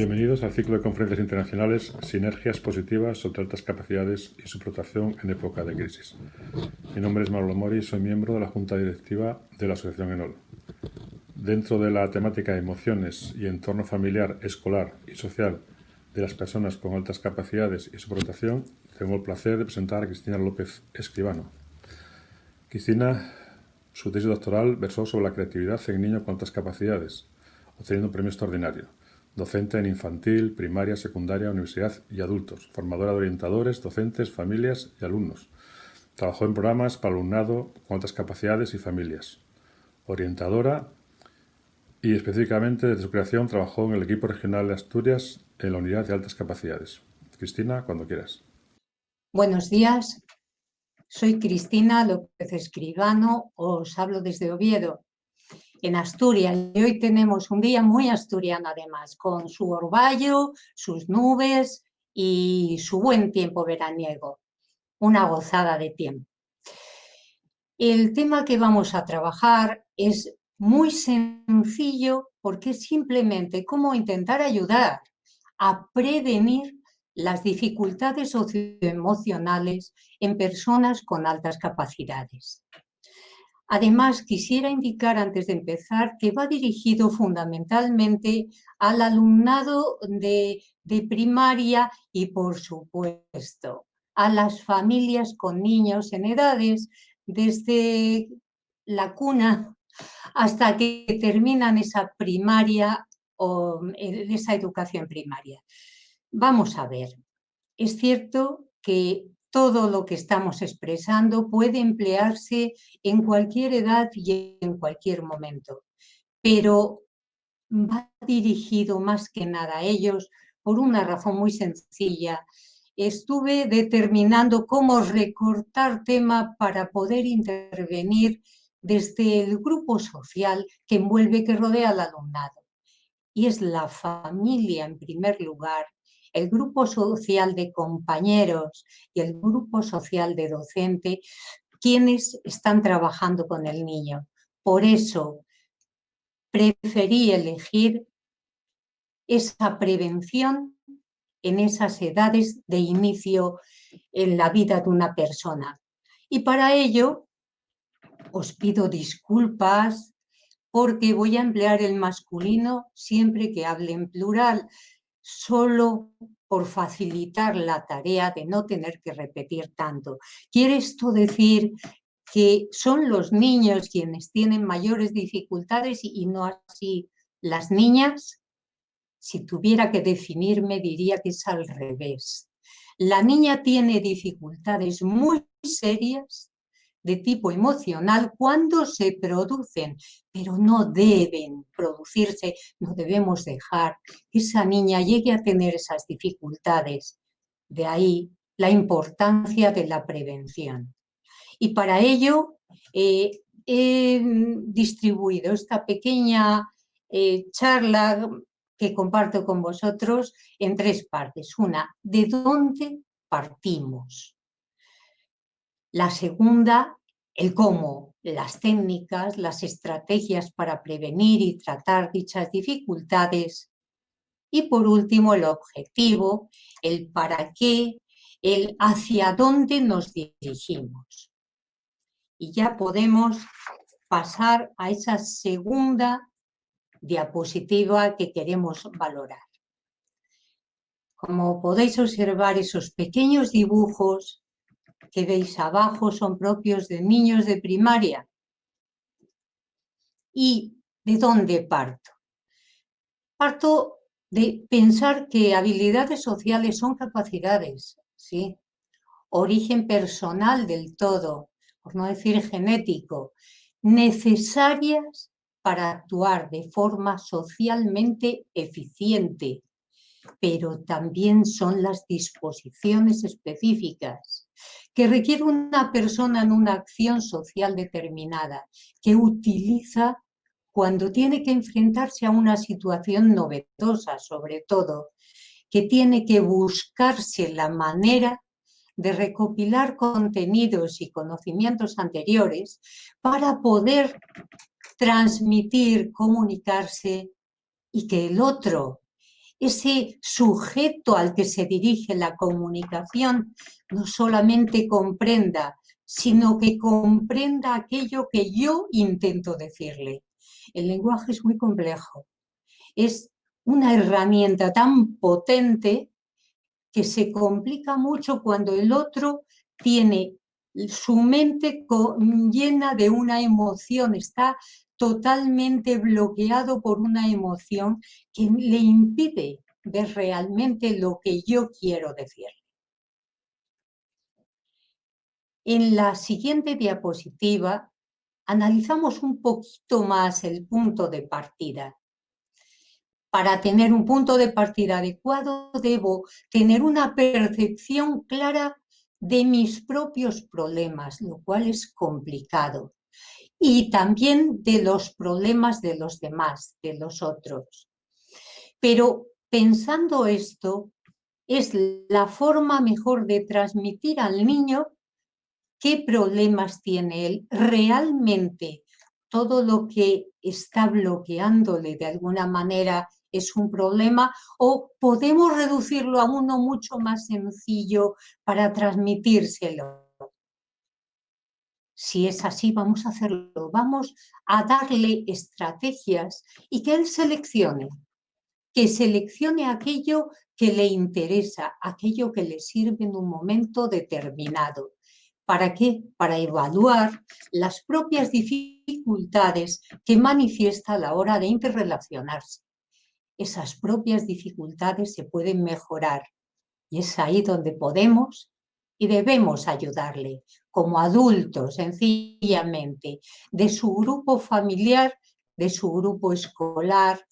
Bienvenidos al ciclo de conferencias internacionales Sinergias positivas sobre altas capacidades y su protección en época de crisis. Mi nombre es Manolo Mori y soy miembro de la Junta Directiva de la Asociación ENOL. Dentro de la temática emociones y entorno familiar, escolar y social de las personas con altas capacidades y su protección, tengo el placer de presentar a Cristina López Escribano. Cristina, su tesis doctoral versó sobre la creatividad en niños con altas capacidades, obteniendo un premio extraordinario. Docente en infantil, primaria, secundaria, universidad y adultos. Formadora de orientadores, docentes, familias y alumnos. Trabajó en programas para alumnado con altas capacidades y familias. Orientadora y específicamente desde su creación trabajó en el equipo regional de Asturias en la unidad de altas capacidades. Cristina, cuando quieras. Buenos días, soy Cristina López Escribano, os hablo desde Oviedo, en Asturias, y hoy tenemos un día muy asturiano además, con su orvallo, sus nubes y su buen tiempo veraniego, una gozada de tiempo. El tema que vamos a trabajar es muy sencillo porque es simplemente cómo intentar ayudar a prevenir las dificultades socioemocionales en personas con altas capacidades. Además, quisiera indicar antes de empezar que va dirigido fundamentalmente al alumnado de primaria y, por supuesto, a las familias con niños en edades desde la cuna hasta que terminan esa primaria o esa educación primaria. Vamos a ver, es cierto que todo lo que estamos expresando puede emplearse en cualquier edad y en cualquier momento, pero va dirigido más que nada a ellos por una razón muy sencilla. Estuve determinando cómo recortar tema para poder intervenir desde el grupo social que envuelve, que rodea al alumnado. Y es la familia en primer lugar, el grupo social de compañeros y el grupo social de docente quienes están trabajando con el niño. Por eso preferí elegir esa prevención en esas edades de inicio en la vida de una persona. Y para ello os pido disculpas porque voy a emplear el masculino siempre que hable en plural, solo por facilitar la tarea de no tener que repetir tanto. ¿Quiere esto decir que son los niños quienes tienen mayores dificultades y no así las niñas? Si tuviera que definirme, diría que es al revés. La niña tiene dificultades muy serias de tipo emocional cuando se producen, pero no deben producirse, no debemos dejar que esa niña llegue a tener esas dificultades. De ahí la importancia de la prevención. Y para ello he distribuido esta pequeña charla que comparto con vosotros en tres partes. Una, ¿de dónde partimos? La segunda, el cómo, las técnicas, las estrategias para prevenir y tratar dichas dificultades. Y por último, el objetivo, el para qué, el hacia dónde nos dirigimos. Y ya podemos pasar a esa segunda diapositiva que queremos valorar. Como podéis observar, esos pequeños dibujos que veis abajo son propios de niños de primaria. ¿Y de dónde parto? Parto de pensar que habilidades sociales son capacidades, ¿sí? Origen personal del todo, por no decir genético, necesarias para actuar de forma socialmente eficiente, pero también son las disposiciones específicas que requiere una persona en una acción social determinada, que utiliza cuando tiene que enfrentarse a una situación novedosa, sobre todo, que tiene que buscarse la manera de recopilar contenidos y conocimientos anteriores para poder transmitir, comunicarse y que el otro ese sujeto al que se dirige la comunicación no solamente comprenda, sino que comprenda aquello que yo intento decirle. El lenguaje es muy complejo. Es una herramienta tan potente que se complica mucho cuando el otro tiene su mente llena de una emoción, está totalmente bloqueado por una emoción que le impide ver realmente lo que yo quiero decir. En la siguiente diapositiva analizamos un poquito más el punto de partida. Para tener un punto de partida adecuado, debo tener una percepción clara de mis propios problemas, lo cual es complicado, y también de los problemas de los demás, de los otros. Pero pensando esto, es la forma mejor de transmitir al niño qué problemas tiene él realmente. Todo lo que está bloqueándole de alguna manera es un problema, o podemos reducirlo a uno mucho más sencillo para transmitírselo. Si es así, vamos a hacerlo. Vamos a darle estrategias y que él seleccione. Que seleccione aquello que le interesa, aquello que le sirve en un momento determinado. ¿Para qué? Para evaluar las propias dificultades que manifiesta a la hora de interrelacionarse. Esas propias dificultades se pueden mejorar y es ahí donde podemos y debemos ayudarle como adultos, sencillamente, de su grupo familiar, de su grupo escolar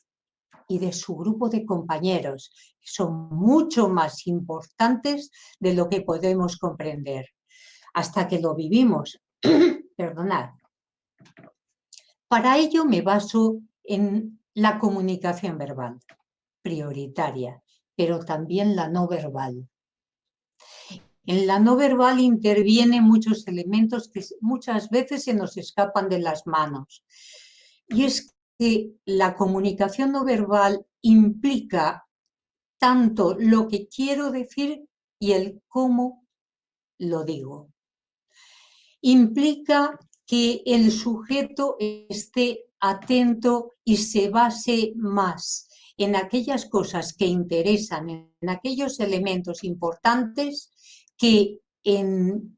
y de su grupo de compañeros, que son mucho más importantes de lo que podemos comprender. Hasta que lo vivimos. Perdonad. Para ello me baso en la comunicación verbal, prioritaria, pero también la no verbal. En la no verbal intervienen muchos elementos que muchas veces se nos escapan de las manos. Y es que la comunicación no verbal implica tanto lo que quiero decir y el cómo lo digo. Implica que el sujeto esté atento y se base más en aquellas cosas que interesan, en aquellos elementos importantes, que en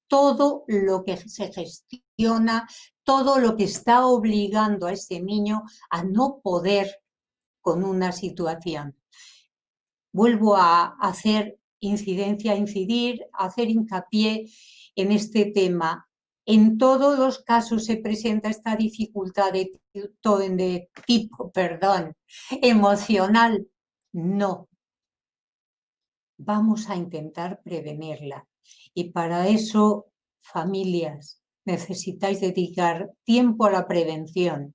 todo lo que se gestiona, todo lo que está obligando a ese niño a no poder con una situación. Vuelvo a hacer incidir, hacer hincapié en este tema. En todos los casos se presenta esta dificultad de tipo emocional. No. Vamos a intentar prevenirla. Y para eso, familias, necesitáis dedicar tiempo a la prevención.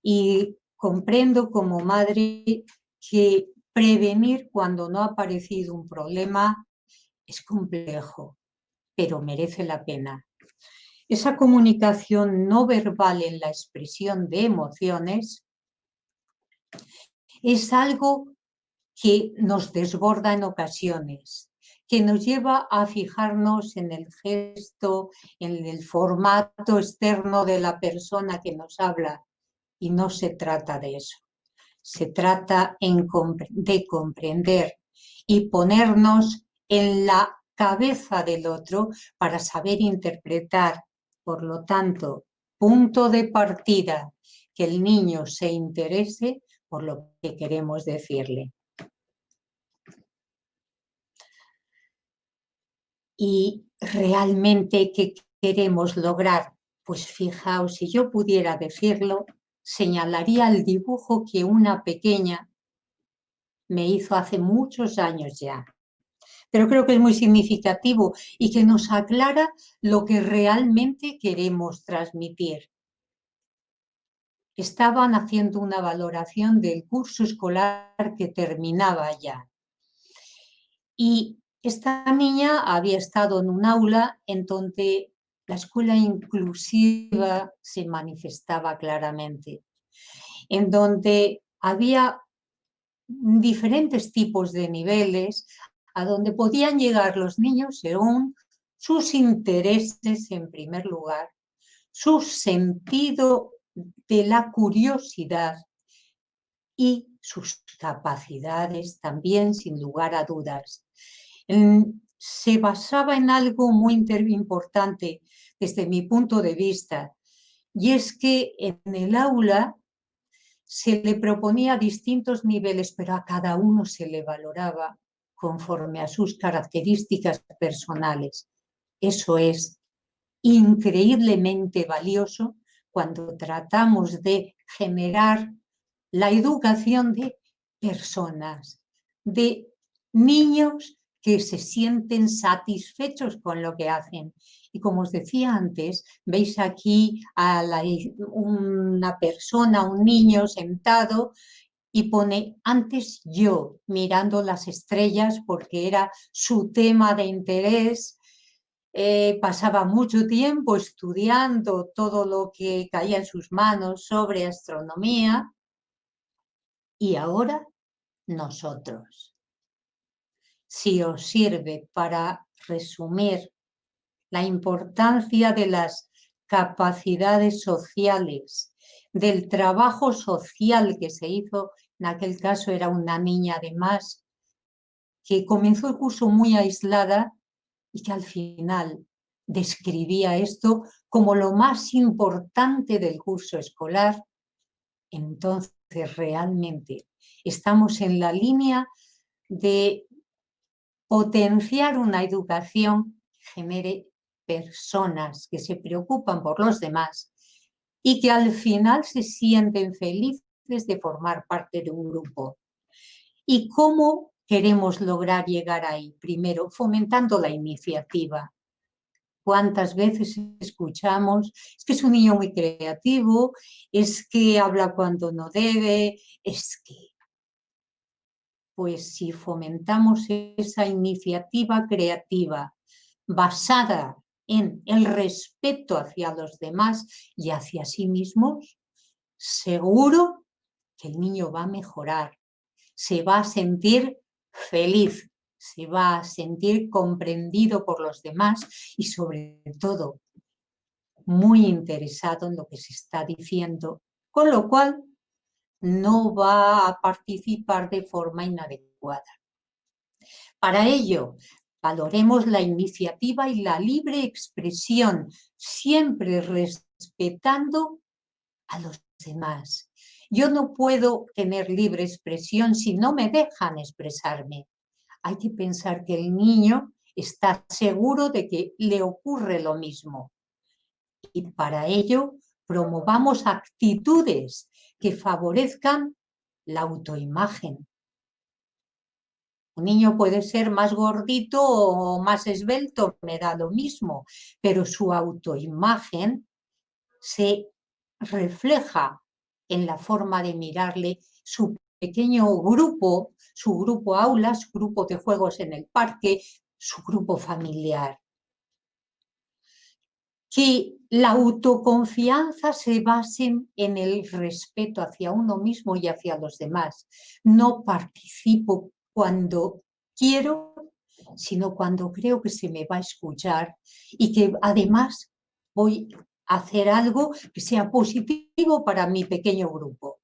Y comprendo como madre que prevenir cuando no ha aparecido un problema es complejo, pero merece la pena. Esa comunicación no verbal en la expresión de emociones es algo que nos desborda en ocasiones, que nos lleva a fijarnos en el gesto, en el formato externo de la persona que nos habla, y no se trata de eso. Se trata de comprender y ponernos en la cabeza del otro para saber interpretar. Por lo tanto, punto de partida, que el niño se interese por lo que queremos decirle. Y realmente, ¿qué queremos lograr? Pues fijaos, si yo pudiera decirlo, señalaría el dibujo que una pequeña me hizo hace muchos años ya. Pero creo que es muy significativo y que nos aclara lo que realmente queremos transmitir. Estaban haciendo una valoración del curso escolar que terminaba ya. Y esta niña había estado en un aula en donde la escuela inclusiva se manifestaba claramente, en donde había diferentes tipos de niveles a donde podían llegar los niños según sus intereses en primer lugar, su sentido de la curiosidad y sus capacidades también, sin lugar a dudas. Se basaba en algo muy importante desde mi punto de vista, y es que en el aula se le proponía distintos niveles, pero a cada uno se le valoraba conforme a sus características personales. Eso es increíblemente valioso cuando tratamos de generar la educación de personas, de niños que se sienten satisfechos con lo que hacen. Y como os decía antes, veis aquí a una persona, un niño sentado y pone antes yo, mirando las estrellas porque era su tema de interés. Pasaba mucho tiempo estudiando todo lo que caía en sus manos sobre astronomía y ahora nosotros. Si os sirve para resumir la importancia de las capacidades sociales, del trabajo social que se hizo, en aquel caso era una niña además que comenzó el curso muy aislada y que al final describía esto como lo más importante del curso escolar, entonces realmente estamos en la línea de potenciar una educación que genere personas que se preocupan por los demás y que al final se sienten felices de formar parte de un grupo. ¿Y cómo queremos lograr llegar ahí? Primero, fomentando la iniciativa. ¿Cuántas veces escuchamos? Es que es un niño muy creativo, es que habla cuando no debe, es que... Pues si fomentamos esa iniciativa creativa basada en el respeto hacia los demás y hacia sí mismos, seguro que el niño va a mejorar, se va a sentir feliz, se va a sentir comprendido por los demás y sobre todo muy interesado en lo que se está diciendo, con lo cual no va a participar de forma inadecuada. Para ello, valoremos la iniciativa y la libre expresión, siempre respetando a los demás. Yo no puedo tener libre expresión si no me dejan expresarme. Hay que pensar que el niño está seguro de que le ocurre lo mismo. Y para ello, promovamos actitudes que favorezcan la autoimagen. Un niño puede ser más gordito o más esbelto, me da lo mismo, pero su autoimagen se refleja en la forma de mirarle su pequeño grupo, su grupo aula, su grupo de juegos en el parque, su grupo familiar. Que la autoconfianza se base en el respeto hacia uno mismo y hacia los demás. No participo cuando quiero, sino cuando creo que se me va a escuchar y que además voy a hacer algo que sea positivo para mi pequeño grupo.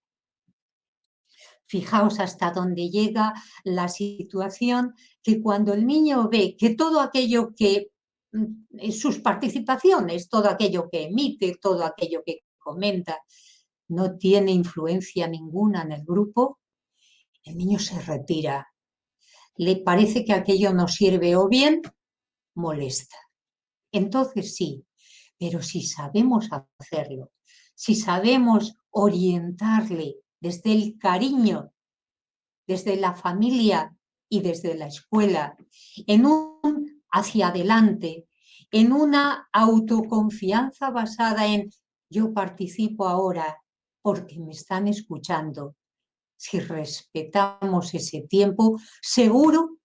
Fijaos hasta dónde llega la situación, que cuando el niño ve que todo aquello que sus participaciones, todo aquello que emite, todo aquello que comenta, no tiene influencia ninguna en el grupo, el niño se retira. Le parece que aquello no sirve o bien molesta. Entonces sí, pero si sabemos hacerlo, si sabemos orientarle desde el cariño, desde la familia y desde la escuela, en un hacia adelante, en una autoconfianza basada en yo participo ahora porque me están escuchando. Si respetamos ese tiempo, seguro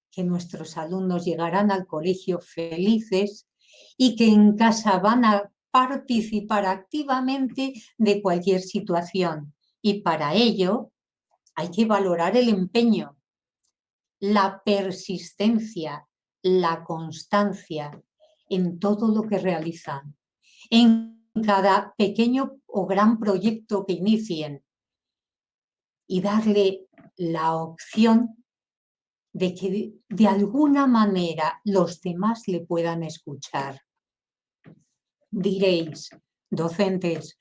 que nuestros alumnos llegarán al colegio felices y que en casa van a participar activamente de cualquier situación. Y para ello hay que valorar el empeño, la persistencia, la constancia en todo lo que realizan, en cada pequeño o gran proyecto que inicien, y darle la opción de que de alguna manera los demás le puedan escuchar. Diréis, docentes,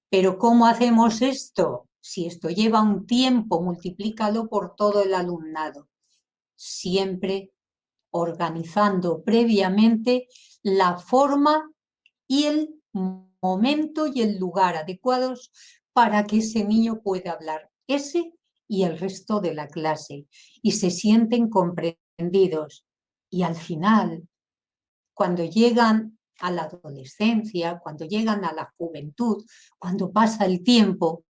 ¿pero cómo hacemos esto? Si esto lleva un tiempo, multiplícalo por todo el alumnado. Siempre organizando previamente la forma y el momento y el lugar adecuados para que ese niño pueda hablar, ese y el resto de la clase, y se sienten comprendidos. Y al final, cuando llegan a la adolescencia, cuando llegan a la juventud, cuando pasa el tiempo,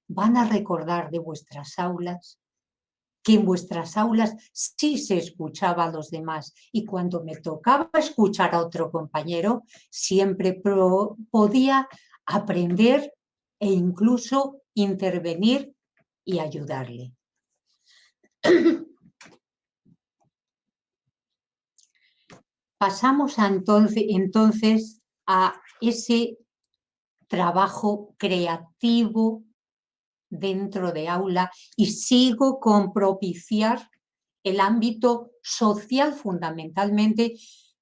van a recordar de vuestras aulas que en vuestras aulas sí se escuchaba a los demás, y cuando me tocaba escuchar a otro compañero, siempre podía aprender e incluso intervenir y ayudarle. Pasamos entonces a ese trabajo creativo dentro de aula, y sigo con propiciar el ámbito social fundamentalmente,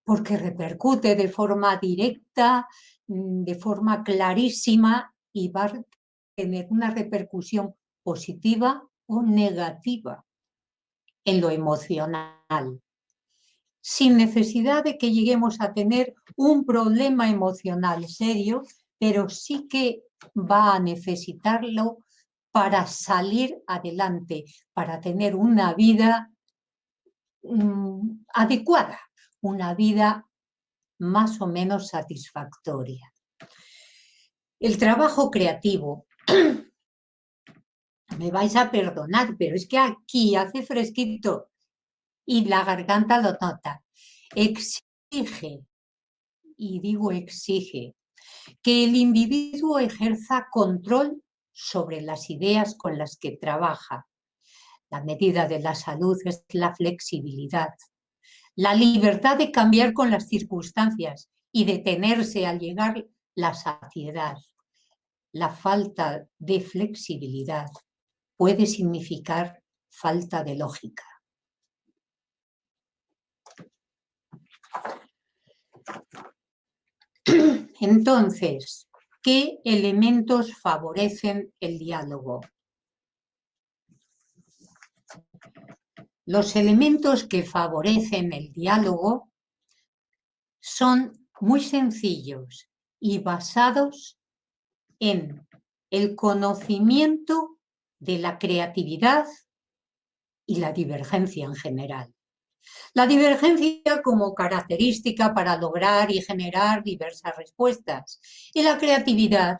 porque repercute de forma directa, de forma clarísima, y va a tener una repercusión positiva o negativa en lo emocional, sin necesidad de que lleguemos a tener un problema emocional serio, pero sí que va a necesitarlo para salir adelante, para tener una vida adecuada, una vida más o menos satisfactoria. El trabajo creativo, me vais a perdonar, pero es que aquí hace fresquito y la garganta lo nota. Exige, y digo exige, que el individuo ejerza control sobre las ideas con las que trabaja. La medida de la salud es la flexibilidad, la libertad de cambiar con las circunstancias y detenerse al llegar la saciedad. La falta de flexibilidad puede significar falta de lógica. Entonces, ¿qué elementos favorecen el diálogo? Los elementos que favorecen el diálogo son muy sencillos y basados en el conocimiento de la creatividad y la divergencia en general. La divergencia como característica para lograr y generar diversas respuestas, y la creatividad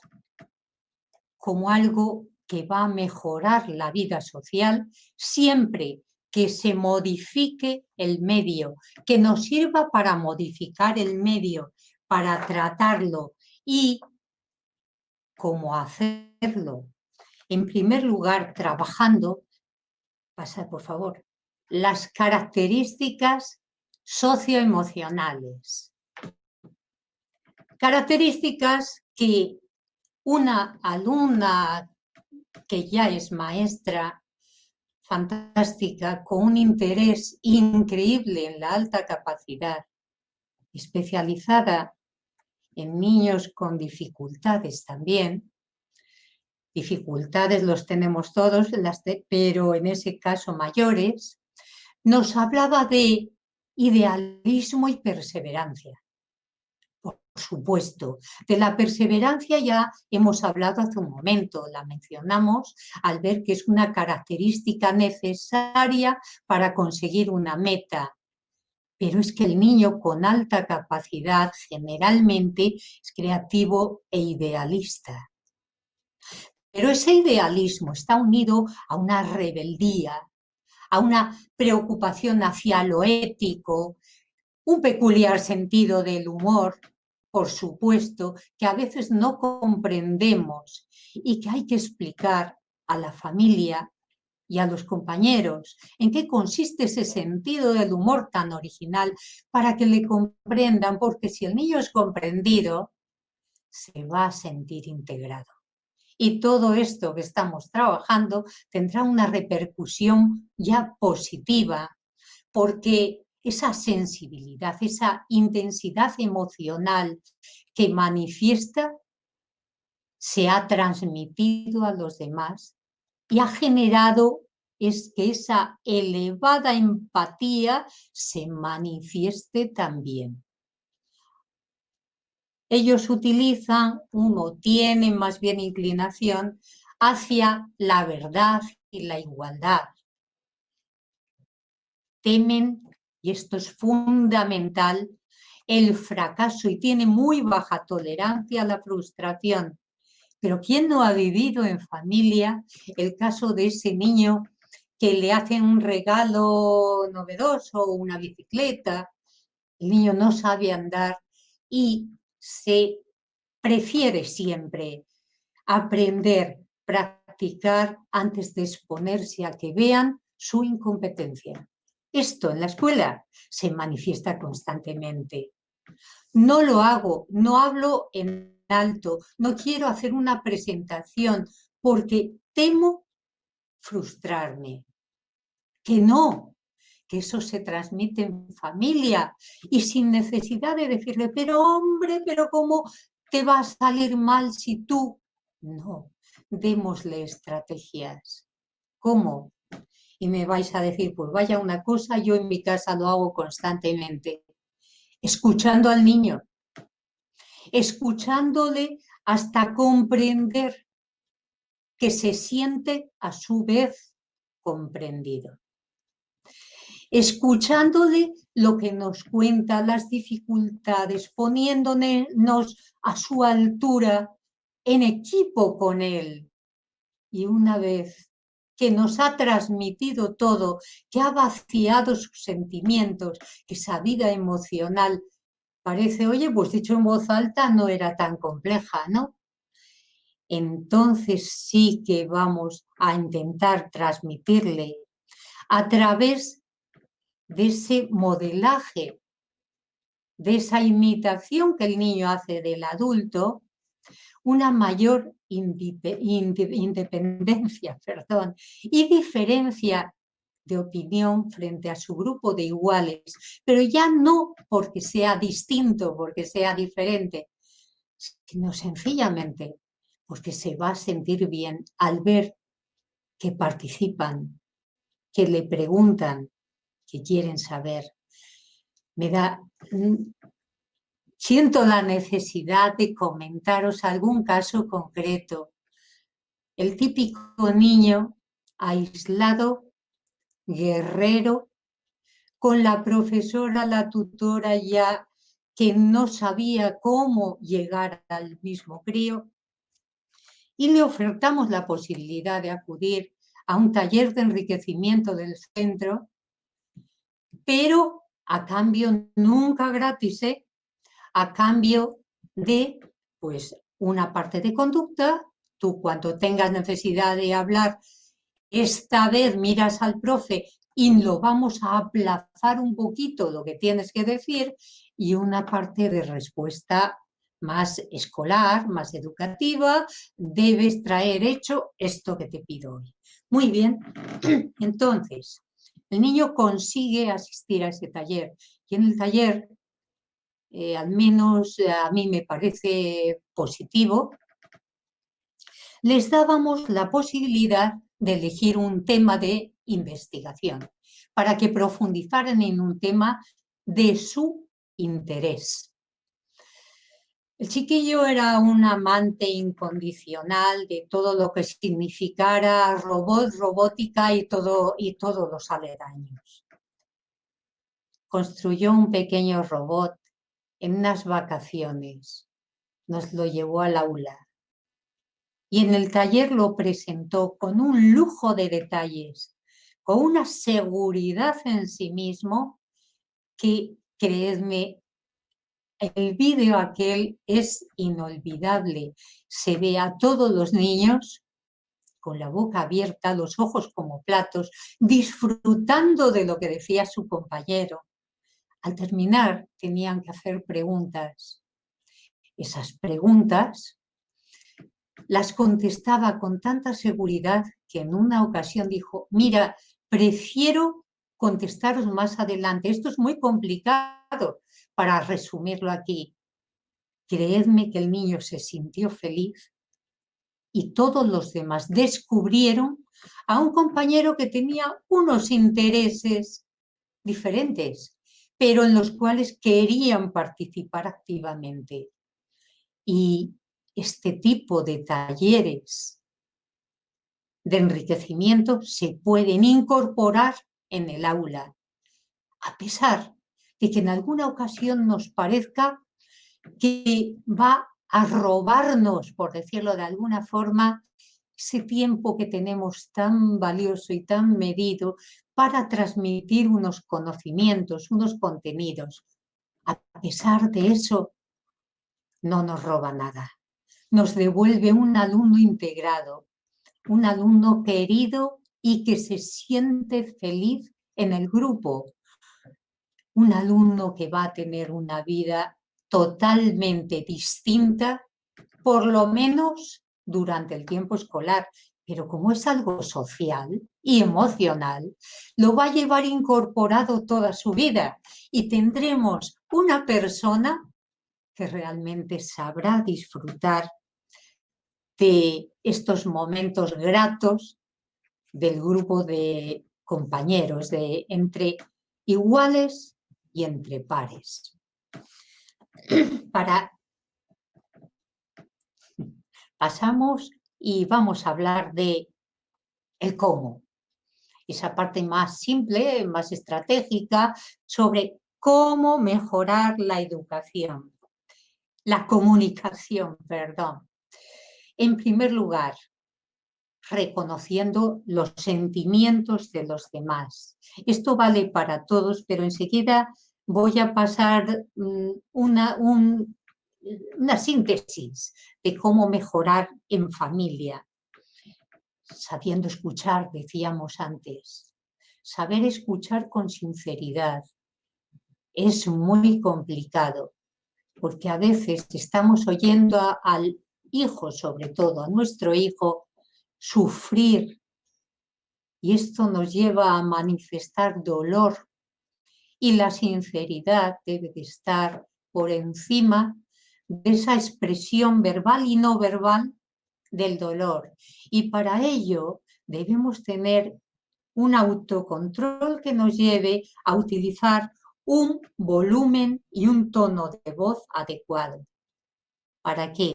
como algo que va a mejorar la vida social siempre que se modifique el medio, que nos sirva para modificar el medio, para tratarlo. Y cómo hacerlo. En primer lugar, trabajando, pasad por favor, las características socioemocionales. Características que una alumna que ya es maestra fantástica, con un interés increíble en la alta capacidad, especializada en niños con dificultades también. Dificultades los tenemos todos, pero en ese caso mayores. Nos hablaba de idealismo y perseverancia. Por supuesto, de la perseverancia ya hemos hablado hace un momento, la mencionamos al ver que es una característica necesaria para conseguir una meta. Pero es que el niño con alta capacidad generalmente es creativo e idealista. Pero ese idealismo está unido a una rebeldía, a una preocupación hacia lo ético, un peculiar sentido del humor, por supuesto, que a veces no comprendemos y que hay que explicar a la familia y a los compañeros en qué consiste ese sentido del humor tan original para que le comprendan, porque si el niño es comprendido, se va a sentir integrado. Y todo esto que estamos trabajando tendrá una repercusión ya positiva, porque esa sensibilidad, esa intensidad emocional que manifiesta se ha transmitido a los demás y ha generado es que esa elevada empatía se manifieste también. Ellos utilizan, uno tiene más bien inclinación hacia la verdad y la igualdad. Temen, y esto es fundamental, el fracaso y tienen muy baja tolerancia a la frustración. Pero ¿quién no ha vivido en familia el caso de ese niño que le hacen un regalo novedoso, una bicicleta? El niño no sabe andar y se prefiere siempre aprender, practicar antes de exponerse a que vean su incompetencia. Esto en la escuela se manifiesta constantemente. No lo hago, no hablo en alto, no quiero hacer una presentación porque temo frustrarme. Que no, que eso se transmite en familia y sin necesidad de decirle, pero hombre, pero ¿cómo te va a salir mal si tú? No, démosle estrategias. ¿Cómo? Y me vais a decir, pues vaya una cosa, yo en mi casa lo hago constantemente, escuchando al niño, escuchándole hasta comprender que se siente a su vez comprendido. Escuchándole lo que nos cuenta, las dificultades, poniéndonos a su altura, en equipo con él. Y una vez que nos ha transmitido todo, que ha vaciado sus sentimientos, esa vida emocional, parece, oye, pues dicho en voz alta no era tan compleja, ¿no? Entonces sí que vamos a intentar transmitirle a través de ese modelaje, de esa imitación que el niño hace del adulto, una mayor independencia, y diferencia de opinión frente a su grupo de iguales, pero ya no porque sea distinto, porque sea diferente, sino sencillamente porque se va a sentir bien al ver que participan, que le preguntan, que quieren saber. Siento la necesidad de comentaros algún caso concreto. El típico niño aislado, guerrero, con la profesora, la tutora ya que no sabía cómo llegar al mismo crío, y le ofertamos la posibilidad de acudir a un taller de enriquecimiento del centro, pero a cambio nunca gratis, a cambio de pues una parte de conducta. Tú cuando tengas necesidad de hablar, esta vez miras al profe y lo vamos a aplazar un poquito lo que tienes que decir, y una parte de respuesta más escolar, más educativa, debes traer hecho esto que te pido hoy. Muy bien, entonces, el niño consigue asistir a ese taller y en el taller, al menos a mí me parece positivo, les dábamos la posibilidad de elegir un tema de investigación para que profundizaran en un tema de su interés. El chiquillo era un amante incondicional de todo lo que significara robot, robótica y todos los aledaños. Construyó un pequeño robot en unas vacaciones, nos lo llevó al aula y en el taller lo presentó con un lujo de detalles, con una seguridad en sí mismo que, creedme, el vídeo aquel es inolvidable. Se ve a todos los niños con la boca abierta, los ojos como platos, disfrutando de lo que decía su compañero. Al terminar, tenían que hacer preguntas. Esas preguntas las contestaba con tanta seguridad que en una ocasión dijo: mira, prefiero contestaros más adelante. Esto es muy complicado para resumirlo aquí. Creedme que el niño se sintió feliz y todos los demás descubrieron a un compañero que tenía unos intereses diferentes, pero en los cuales querían participar activamente. Y este tipo de talleres de enriquecimiento se pueden incorporar en el aula, a pesar de que en alguna ocasión nos parezca que va a robarnos, por decirlo de alguna forma, ese tiempo que tenemos tan valioso y tan medido para transmitir unos conocimientos, unos contenidos. A pesar de eso, no nos roba nada. Nos devuelve un alumno integrado, un alumno querido y que se siente feliz en el grupo. Un alumno que va a tener una vida totalmente distinta, por lo menos durante el tiempo escolar, pero como es algo social y emocional, lo va a llevar incorporado toda su vida y tendremos una persona que realmente sabrá disfrutar de estos momentos gratos del grupo de compañeros, de entre iguales y entre pares. Pasamos y vamos a hablar de el cómo, esa parte más simple, más estratégica, sobre cómo mejorar la educación, la comunicación, perdón. En primer lugar, reconociendo los sentimientos de los demás. Esto vale para todos, pero enseguida voy a pasar una síntesis de cómo mejorar en familia. Sabiendo escuchar, decíamos antes. Saber escuchar con sinceridad es muy complicado, porque a veces estamos oyendo al hijo, sobre todo a nuestro hijo, sufrir, y esto nos lleva a manifestar dolor, y la sinceridad debe de estar por encima de esa expresión verbal y no verbal del dolor, y para ello debemos tener un autocontrol que nos lleve a utilizar un volumen y un tono de voz adecuado. ¿Para qué?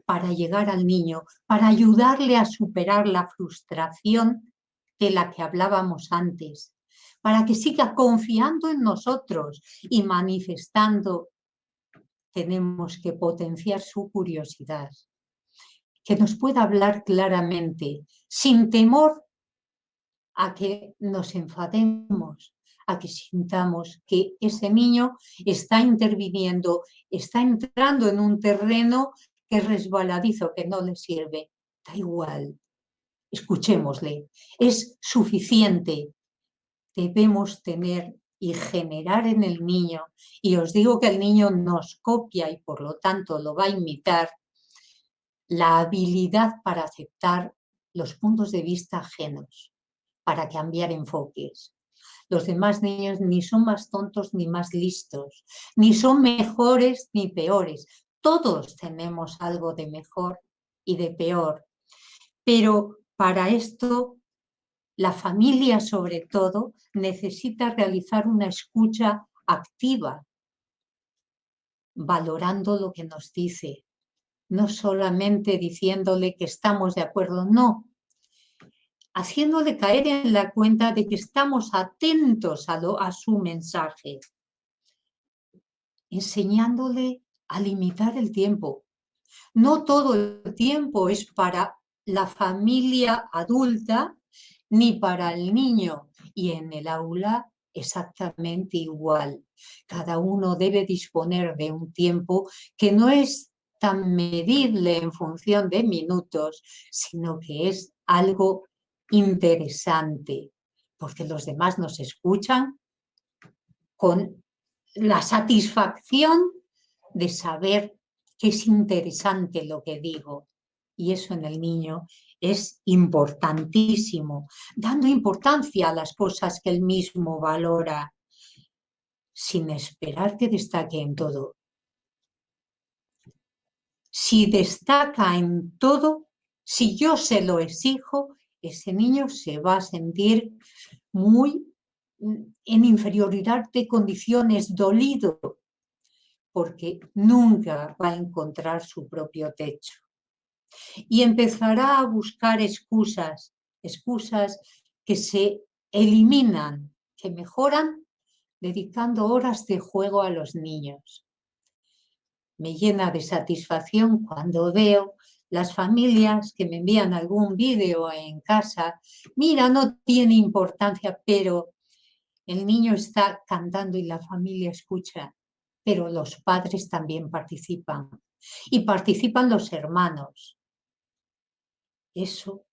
Para llegar al niño, para ayudarle a superar la frustración de la que hablábamos antes, para que siga confiando en nosotros y manifestando. Tenemos que potenciar su curiosidad, que nos pueda hablar claramente, sin temor a que nos enfademos, a que sintamos que ese niño está interviniendo, está entrando en un terreno que es resbaladizo, que no le sirve. Da igual, escuchémosle, es suficiente. Debemos tener y generar en el niño, y os digo que el niño nos copia y por lo tanto lo va a imitar, la habilidad para aceptar los puntos de vista ajenos, para cambiar enfoques. Los demás niños ni son más tontos ni más listos, ni son mejores ni peores. Todos tenemos algo de mejor y de peor. Pero para esto, la familia sobre todo necesita realizar una escucha activa, valorando lo que nos dice, no solamente diciéndole que estamos de acuerdo, no, haciéndole caer en la cuenta de que estamos atentos a su mensaje, enseñándole a limitar el tiempo. No todo el tiempo es para la familia adulta ni para el niño, y en el aula exactamente igual. Cada uno debe disponer de un tiempo que no es tan medible en función de minutos, sino que es algo interesante, porque los demás nos escuchan con la satisfacción de saber que es interesante lo que digo. Y eso en el niño es importantísimo, dando importancia a las cosas que él mismo valora, sin esperar que destaque en todo. Si destaca en todo, si yo se lo exijo, ese niño se va a sentir muy en inferioridad de condiciones, dolido, porque nunca va a encontrar su propio techo. Y empezará a buscar excusas que se eliminan, que mejoran dedicando horas de juego a los niños. Me llena de satisfacción cuando veo las familias que me envían algún vídeo en casa. Mira, no tiene importancia, pero el niño está cantando y la familia escucha, pero los padres también participan y participan los hermanos. Eso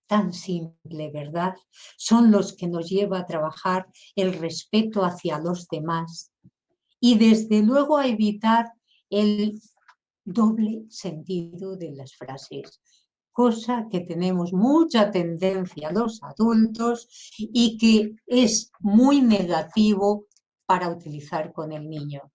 tan simple, ¿verdad? Son los que nos lleva a trabajar el respeto hacia los demás y desde luego a evitar el doble sentido de las frases, cosa que tenemos mucha tendencia los adultos y que es muy negativo para utilizar con el niño.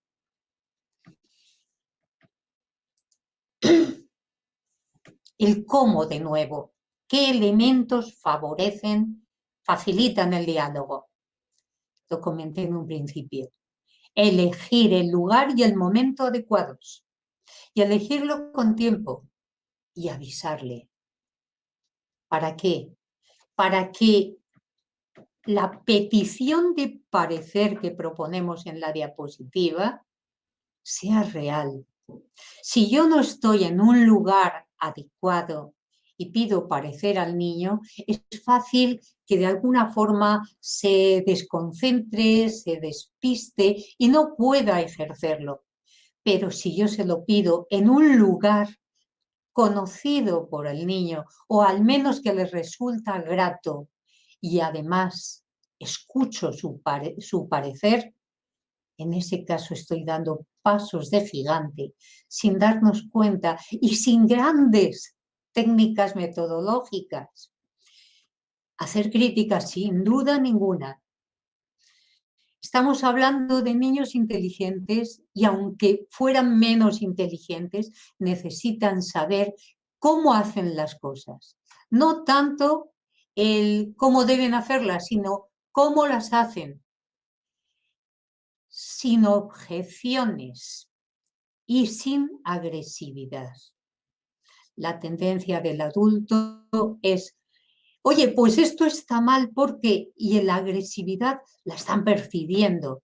El cómo, de nuevo, qué elementos facilitan el diálogo. Lo comenté en un principio. Elegir el lugar y el momento adecuados. Y elegirlo con tiempo y avisarle. ¿Para qué? Para que la petición de parecer que proponemos en la diapositiva sea real. Si yo no estoy en un lugar adecuado y pido parecer al niño, es fácil que de alguna forma se desconcentre, se despiste y no pueda ejercerlo. Pero si yo se lo pido en un lugar conocido por el niño o al menos que le resulta grato y además escucho su parecer, en ese caso estoy dando pasos de gigante sin darnos cuenta y sin grandes técnicas metodológicas. Hacer críticas sin duda ninguna. Estamos hablando de niños inteligentes y aunque fueran menos inteligentes, necesitan saber cómo hacen las cosas. No tanto el cómo deben hacerlas, sino cómo las hacen. Sin objeciones y sin agresividad. La tendencia del adulto es, oye, pues esto está mal porque, y en la agresividad la están percibiendo.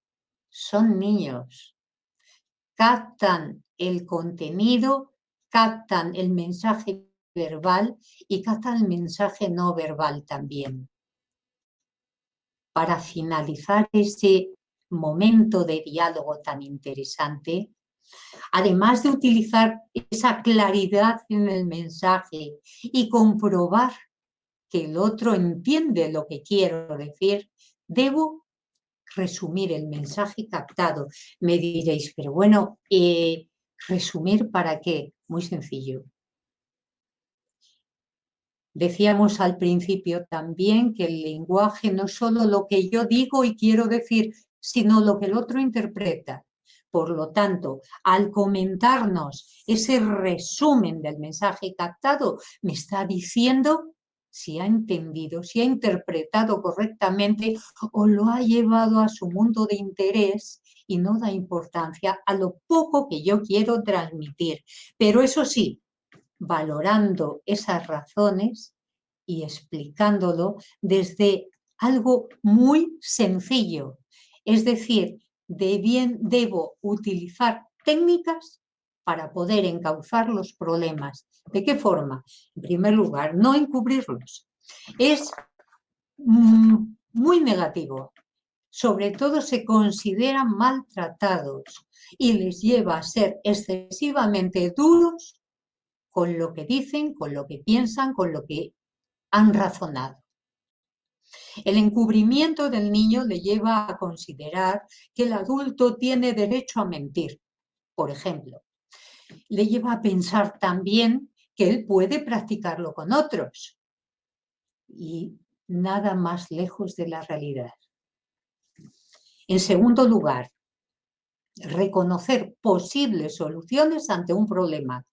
Son niños. Captan el contenido, captan el mensaje verbal y captan el mensaje no verbal también. Para finalizar ese momento de diálogo tan interesante, además de utilizar esa claridad en el mensaje y comprobar que el otro entiende lo que quiero decir, debo resumir el mensaje captado. Me diréis, pero bueno, ¿resumir para qué? Muy sencillo. Decíamos al principio también que el lenguaje no es solo lo que yo digo y quiero decir, sino lo que el otro interpreta. Por lo tanto, al comentarnos ese resumen del mensaje captado, me está diciendo si ha entendido, si ha interpretado correctamente o lo ha llevado a su mundo de interés y no da importancia a lo poco que yo quiero transmitir. Pero eso sí, valorando esas razones y explicándolo desde algo muy sencillo. Es decir, debo utilizar técnicas para poder encauzar los problemas. ¿De qué forma? En primer lugar, no encubrirlos. Es muy negativo. Sobre todo se consideran maltratados y les lleva a ser excesivamente duros con lo que dicen, con lo que piensan, con lo que han razonado. El encubrimiento del niño le lleva a considerar que el adulto tiene derecho a mentir, por ejemplo. Le lleva a pensar también que él puede practicarlo con otros. Y nada más lejos de la realidad. En segundo lugar, reconocer posibles soluciones ante un problema.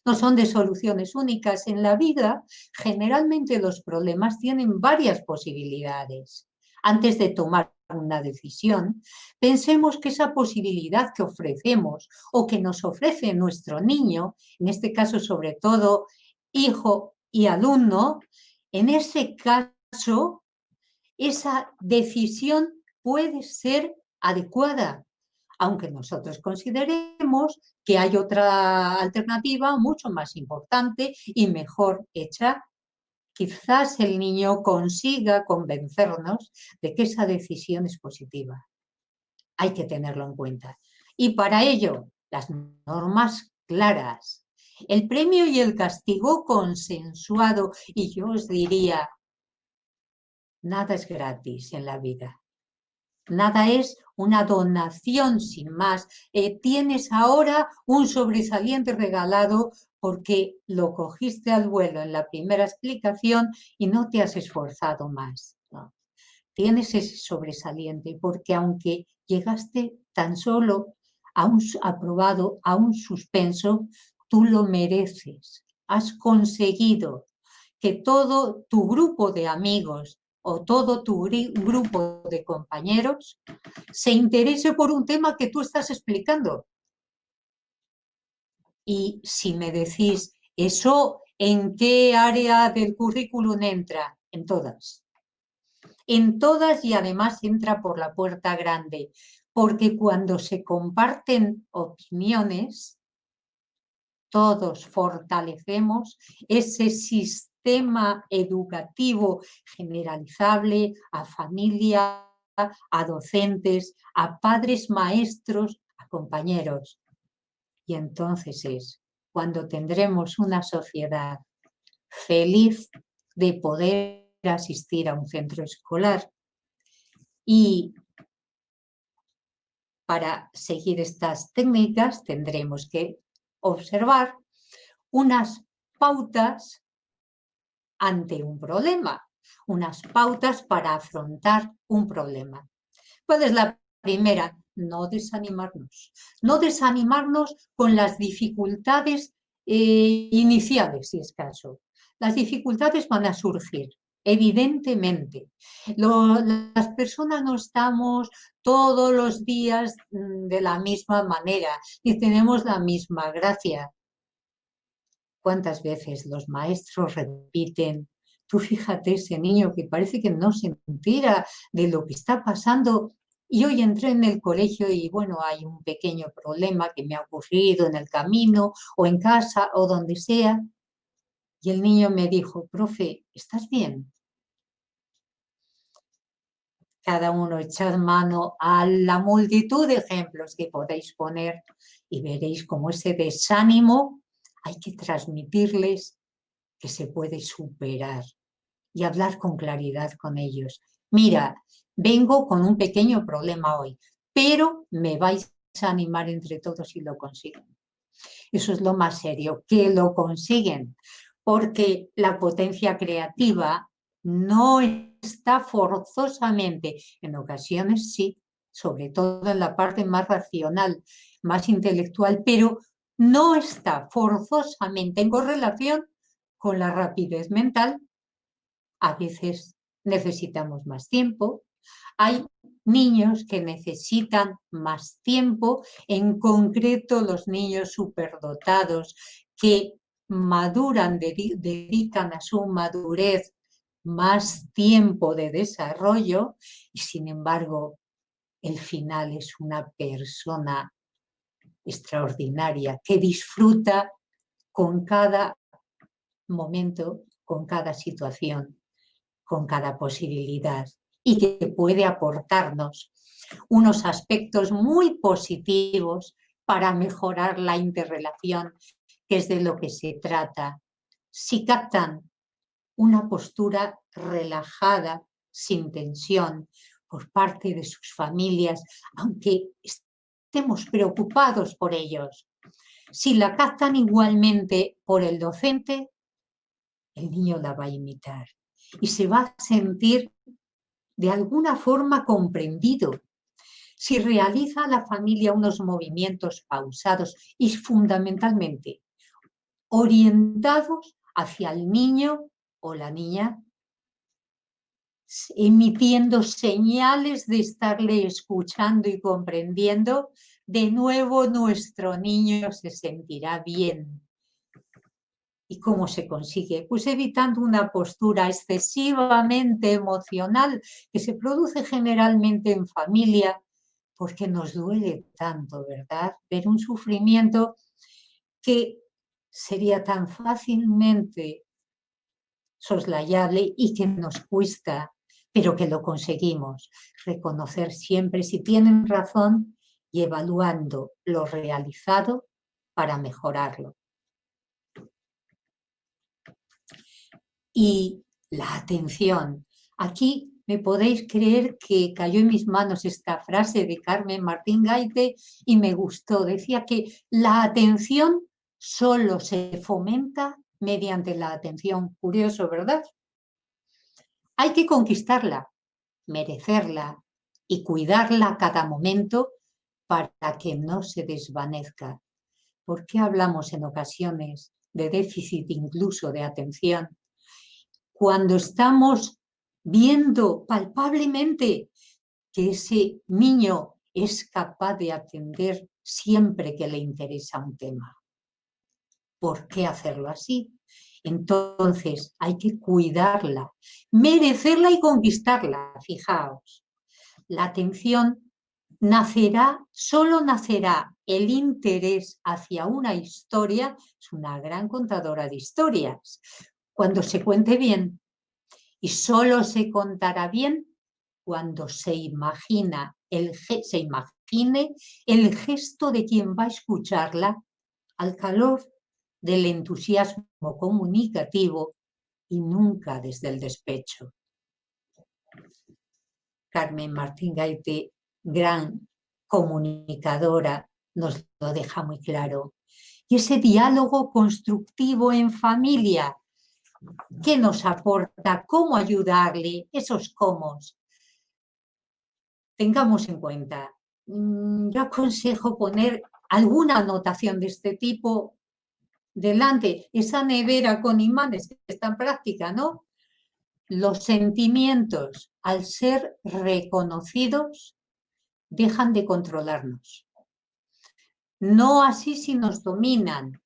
No son de soluciones únicas. En la vida, generalmente los problemas tienen varias posibilidades. Antes de tomar una decisión, pensemos que esa posibilidad que ofrecemos o que nos ofrece nuestro niño, en este caso sobre todo hijo y alumno, en ese caso, esa decisión puede ser adecuada, aunque nosotros consideremos que hay otra alternativa mucho más importante y mejor hecha. Quizás el niño consiga convencernos de que esa decisión es positiva. Hay que tenerlo en cuenta. Y para ello, las normas claras, el premio y el castigo consensuado, y yo os diría, nada es gratis en la vida. Nada es una donación sin más. Tienes ahora un sobresaliente regalado porque lo cogiste al vuelo en la primera explicación y no te has esforzado más. ¿No? Tienes ese sobresaliente porque aunque llegaste tan solo a un aprobado, a un suspenso, tú lo mereces. Has conseguido que todo tu grupo de amigos o todo tu grupo de compañeros se interese por un tema que tú estás explicando. Y si me decís, ¿eso en qué área del currículum entra? En todas. En todas, y además entra por la puerta grande, porque cuando se comparten opiniones, todos fortalecemos ese sistema educativo generalizable a familia, a docentes, a padres, maestros, a compañeros. Y entonces es cuando tendremos una sociedad feliz de poder asistir a un centro escolar. Y para seguir estas técnicas tendremos que observar unas pautas ante un problema, unas pautas para afrontar un problema. ¿Cuál es la primera? No desanimarnos. No desanimarnos con las dificultades iniciales, si es caso. Las dificultades van a surgir, evidentemente. Las personas no estamos todos los días de la misma manera, ni tenemos la misma gracia. ¿Cuántas veces los maestros repiten? Tú fíjate, ese niño que parece que no se entera de lo que está pasando. Y hoy entré en el colegio y bueno, hay un pequeño problema que me ha ocurrido en el camino o en casa o donde sea. Y el niño me dijo, profe, ¿estás bien? Cada uno echad mano a la multitud de ejemplos que podéis poner y veréis cómo ese desánimo hay que transmitirles que se puede superar y hablar con claridad con ellos. Mira, vengo con un pequeño problema hoy, pero me vais a animar entre todos y lo consiguen. Eso es lo más serio, que lo consiguen, porque la potencia creativa no está forzosamente, en ocasiones sí, sobre todo en la parte más racional, más intelectual, pero no está forzosamente en correlación con la rapidez mental. A veces necesitamos más tiempo. Hay niños que necesitan más tiempo, en concreto los niños superdotados que maduran, dedican a su madurez más tiempo de desarrollo y sin embargo el final es una persona extraordinaria que disfruta con cada momento, con cada situación, con cada posibilidad y que puede aportarnos unos aspectos muy positivos para mejorar la interrelación, que es de lo que se trata. Si captan una postura relajada, sin tensión, por parte de sus familias, aunque estemos preocupados por ellos. Si la captan igualmente por el docente, el niño la va a imitar y se va a sentir de alguna forma comprendido. Si realiza la familia unos movimientos pausados y fundamentalmente orientados hacia el niño o la niña, emitiendo señales de estarle escuchando y comprendiendo, de nuevo nuestro niño se sentirá bien. ¿Y cómo se consigue? Pues evitando una postura excesivamente emocional que se produce generalmente en familia, porque nos duele tanto, ¿verdad? Ver un sufrimiento que sería tan fácilmente soslayable y que nos cuesta, pero que lo conseguimos. Reconocer siempre si tienen razón y evaluando lo realizado para mejorarlo. Y la atención. Aquí me podéis creer que cayó en mis manos esta frase de Carmen Martín Gaite y me gustó. Decía que la atención solo se fomenta mediante la atención. Curioso, ¿verdad? Hay que conquistarla, merecerla y cuidarla a cada momento para que no se desvanezca. ¿Por qué hablamos en ocasiones de déficit incluso de atención? Cuando estamos viendo palpablemente que ese niño es capaz de atender siempre que le interesa un tema. ¿Por qué hacerlo así? Entonces hay que cuidarla, merecerla y conquistarla. Fijaos, la atención solo nacerá el interés hacia una historia, es una gran contadora de historias, cuando se cuente bien, y solo se contará bien cuando se imagine el gesto de quien va a escucharla al calor del entusiasmo comunicativo y nunca desde el despecho. Carmen Martín Gaite, gran comunicadora, nos lo deja muy claro. Y ese diálogo constructivo en familia, ¿qué nos aporta? ¿Cómo ayudarle? Esos cómo. Tengamos en cuenta, yo aconsejo poner alguna anotación de este tipo delante, esa nevera con imanes que está en práctica, ¿no? Los sentimientos, al ser reconocidos, dejan de controlarnos. No así si nos dominan.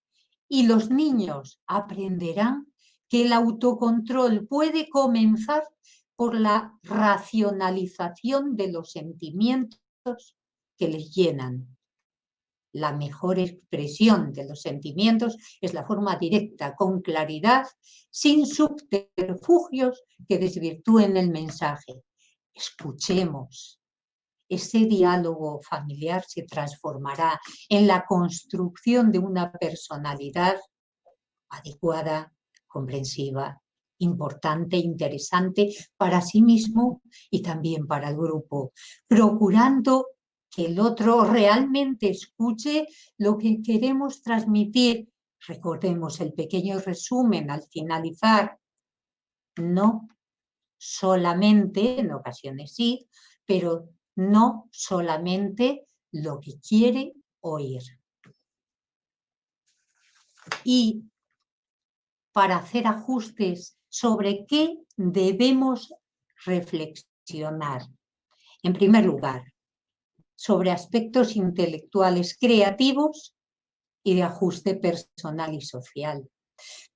Y los niños aprenderán que el autocontrol puede comenzar por la racionalización de los sentimientos que les llenan. La mejor expresión de los sentimientos es la forma directa, con claridad, sin subterfugios que desvirtúen el mensaje. Escuchemos. Ese diálogo familiar se transformará en la construcción de una personalidad adecuada, comprensiva, importante, interesante para sí mismo y también para el grupo, procurando que el otro realmente escuche lo que queremos transmitir. Recordemos el pequeño resumen al finalizar. No solamente, en ocasiones sí, pero no solamente lo que quiere oír. Y para hacer ajustes sobre qué debemos reflexionar. En primer lugar, sobre aspectos intelectuales creativos y de ajuste personal y social.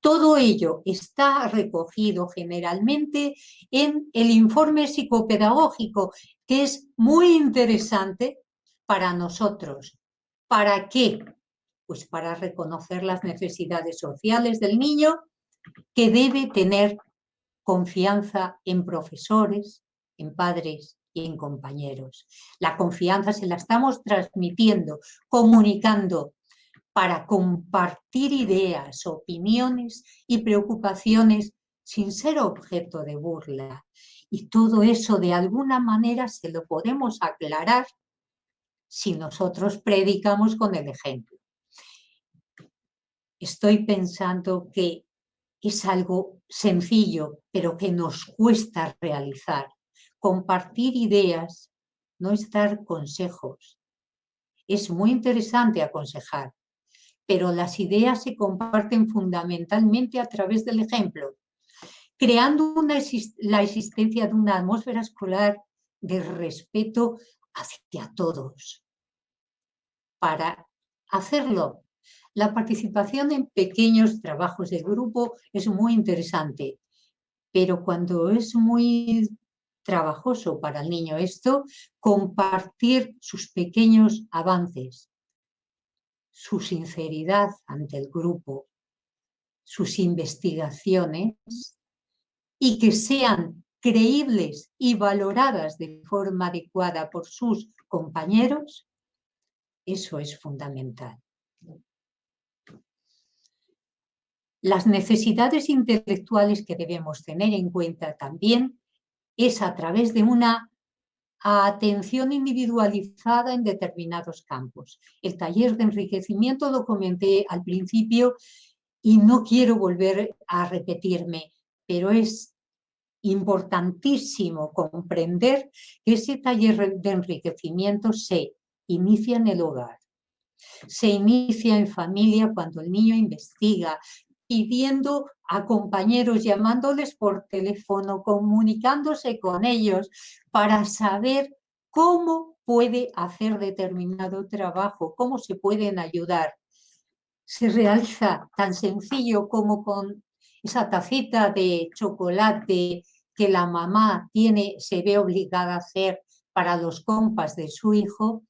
Todo ello está recogido generalmente en el informe psicopedagógico, que es muy interesante para nosotros. ¿Para qué? Pues para reconocer las necesidades sociales del niño, que debe tener confianza en profesores, en padres y en compañeros. La confianza se la estamos transmitiendo, comunicando para compartir ideas, opiniones y preocupaciones sin ser objeto de burla. Y todo eso de alguna manera se lo podemos aclarar si nosotros predicamos con el ejemplo. Estoy pensando que es algo sencillo, pero que nos cuesta realizar. Compartir ideas, no es dar consejos. Es muy interesante aconsejar, pero las ideas se comparten fundamentalmente a través del ejemplo, creando la existencia de una atmósfera escolar de respeto hacia todos. Para hacerlo, la participación en pequeños trabajos de grupo es muy interesante, pero cuando es muy trabajoso para el niño esto, compartir sus pequeños avances, su sinceridad ante el grupo, sus investigaciones, y que sean creíbles y valoradas de forma adecuada por sus compañeros, eso es fundamental. Las necesidades intelectuales que debemos tener en cuenta también es a través de una atención individualizada en determinados campos. El taller de enriquecimiento lo comenté al principio y no quiero volver a repetirme, pero es importantísimo comprender que ese taller de enriquecimiento se inicia en el hogar, se inicia en familia cuando el niño investiga, pidiendo a compañeros, llamándoles por teléfono, comunicándose con ellos para saber cómo puede hacer determinado trabajo, cómo se pueden ayudar. Se realiza tan sencillo como con esa tacita de chocolate que la mamá se ve obligada a hacer para los compas de su hijo,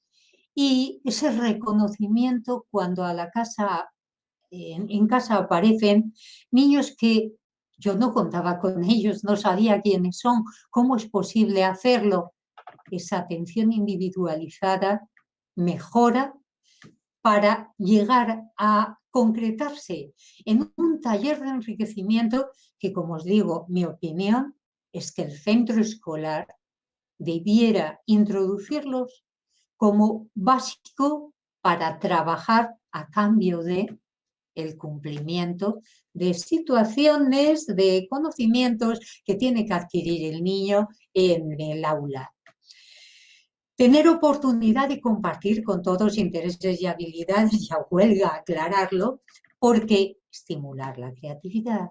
y ese reconocimiento cuando a la casa, en casa aparecen niños que yo no contaba con ellos, no sabía quiénes son, cómo es posible hacerlo. Esa atención individualizada mejora para llegar a concretarse en un taller de enriquecimiento que, como os digo, mi opinión es que el centro escolar debiera introducirlos como básico para trabajar a cambio de el cumplimiento de situaciones, de conocimientos que tiene que adquirir el niño en el aula. Tener oportunidad de compartir con todos intereses y habilidades, ya huelga aclararlo, porque estimular la creatividad,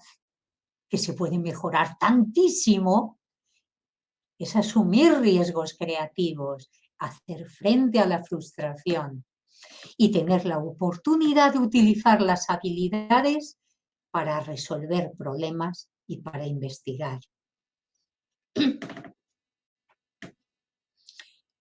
que se puede mejorar tantísimo, es asumir riesgos creativos, hacer frente a la frustración y tener la oportunidad de utilizar las habilidades para resolver problemas y para investigar.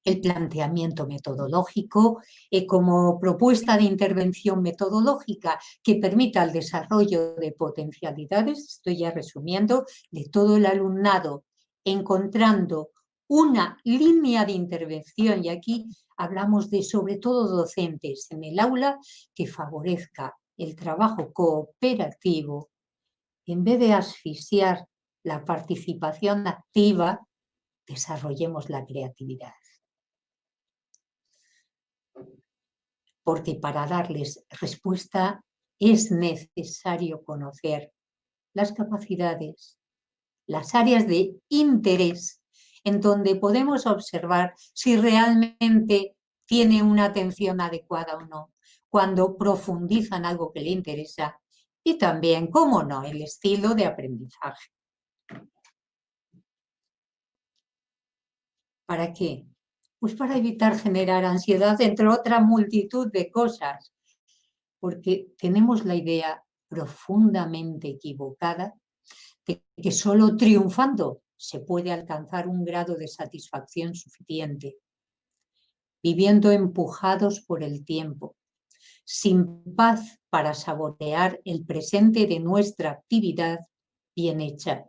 El planteamiento metodológico como propuesta de intervención metodológica que permita el desarrollo de potencialidades, estoy ya resumiendo, de todo el alumnado, encontrando una línea de intervención, y aquí hablamos de sobre todo docentes en el aula, que favorezca el trabajo cooperativo en vez de asfixiar la participación activa. Desarrollemos la creatividad. Porque para darles respuesta es necesario conocer las capacidades, las áreas de interés en donde podemos observar si realmente tiene una atención adecuada o no, cuando profundizan algo que le interesa, y también, cómo no, el estilo de aprendizaje. ¿Para qué? Pues para evitar generar ansiedad, entre otra multitud de cosas, porque tenemos la idea profundamente equivocada de que solo triunfando se puede alcanzar un grado de satisfacción suficiente, viviendo empujados por el tiempo, sin paz para saborear el presente de nuestra actividad bien hecha,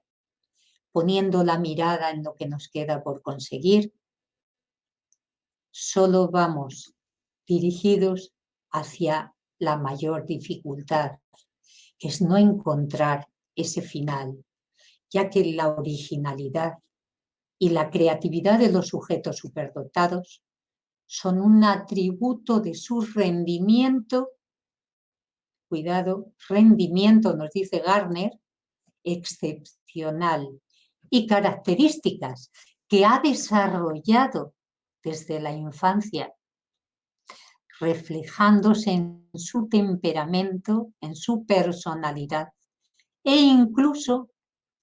poniendo la mirada en lo que nos queda por conseguir. Solo vamos dirigidos hacia la mayor dificultad, que es no encontrar ese final, ya que la originalidad y la creatividad de los sujetos superdotados son un atributo de su rendimiento, cuidado, rendimiento, nos dice Gardner, excepcional, y características que ha desarrollado desde la infancia, reflejándose en su temperamento, en su personalidad e incluso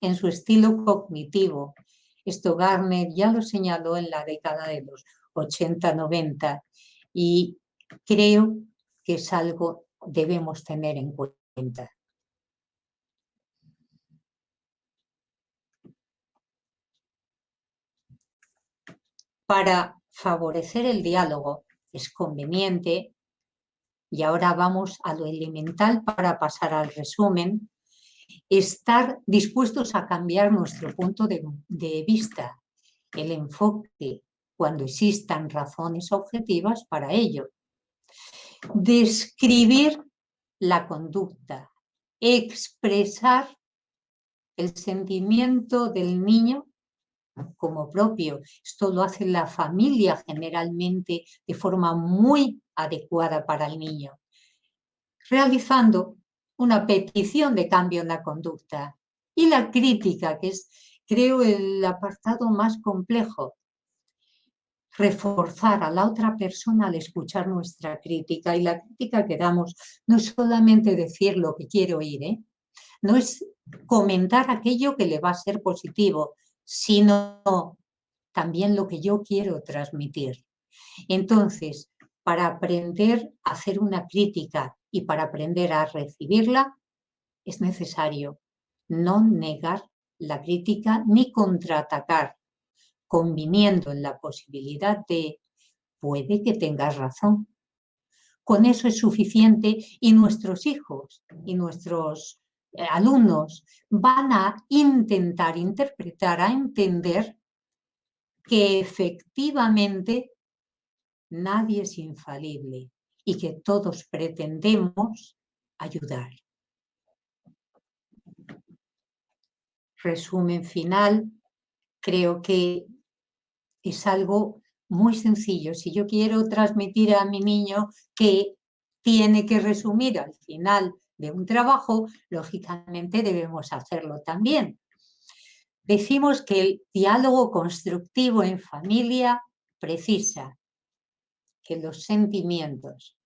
en su estilo cognitivo. Esto Gardner ya lo señaló en la década de los 80-90 y creo que es algo que debemos tener en cuenta. Para favorecer el diálogo es conveniente, y ahora vamos a lo elemental para pasar al resumen, estar dispuestos a cambiar nuestro punto de vista, el enfoque, cuando existan razones objetivas para ello. Describir la conducta, expresar el sentimiento del niño como propio. Esto lo hace la familia generalmente de forma muy adecuada para el niño, realizando una petición de cambio en la conducta. Y la crítica, que es, creo, el apartado más complejo. Reforzar a la otra persona al escuchar nuestra crítica. Y la crítica que damos no es solamente decir lo que quiere oír, no es comentar aquello que le va a ser positivo, sino también lo que yo quiero transmitir. Entonces, para aprender a hacer una crítica y para aprender a recibirla, es necesario no negar la crítica ni contraatacar, conviniendo en la posibilidad de puede que tengas razón. Con eso es suficiente y nuestros hijos y nuestros alumnos van a intentar interpretar, a entender que efectivamente nadie es infalible y que todos pretendemos ayudar. Resumen final, creo que es algo muy sencillo. Si yo quiero transmitir a mi niño que tiene que resumir al final de un trabajo, lógicamente debemos hacerlo también. Decimos que el diálogo constructivo en familia precisa que los sentimientos,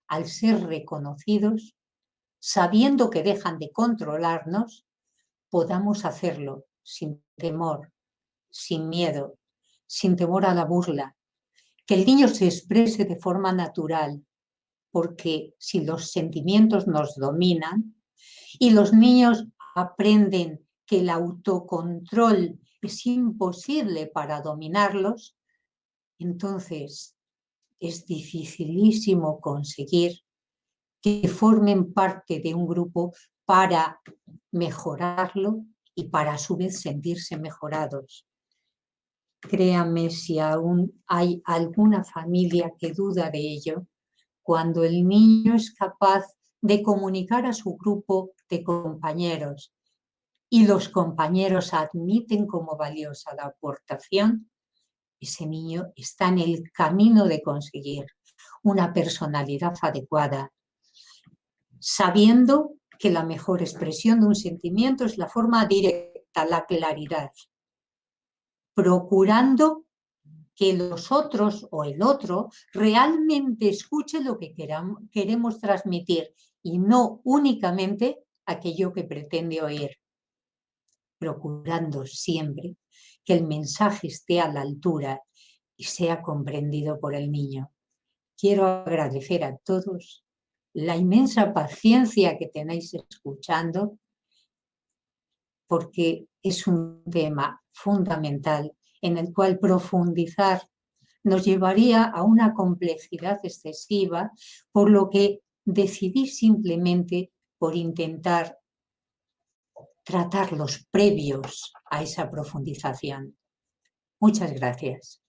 al ser reconocidos, sabiendo que dejan de controlarnos, podamos hacerlo sin temor, sin miedo, sin temor a la burla, que el niño se exprese de forma natural, porque si los sentimientos nos dominan y los niños aprenden que el autocontrol es imposible para dominarlos, entonces es dificilísimo conseguir que formen parte de un grupo para mejorarlo y para a su vez sentirse mejorados. Créanme, si aún hay alguna familia que duda de ello, cuando el niño es capaz de comunicar a su grupo de compañeros y los compañeros admiten como valiosa la aportación, ese niño está en el camino de conseguir una personalidad adecuada, sabiendo que la mejor expresión de un sentimiento es la forma directa, la claridad, procurando que los otros o el otro realmente escuche lo que queremos transmitir y no únicamente aquello que pretende oír, procurando siempre que el mensaje esté a la altura y sea comprendido por el niño. Quiero agradecer a todos la inmensa paciencia que tenéis escuchando, porque es un tema fundamental en el cual profundizar nos llevaría a una complejidad excesiva, por lo que decidí simplemente por intentar tratar los previos a esa profundización. Muchas gracias.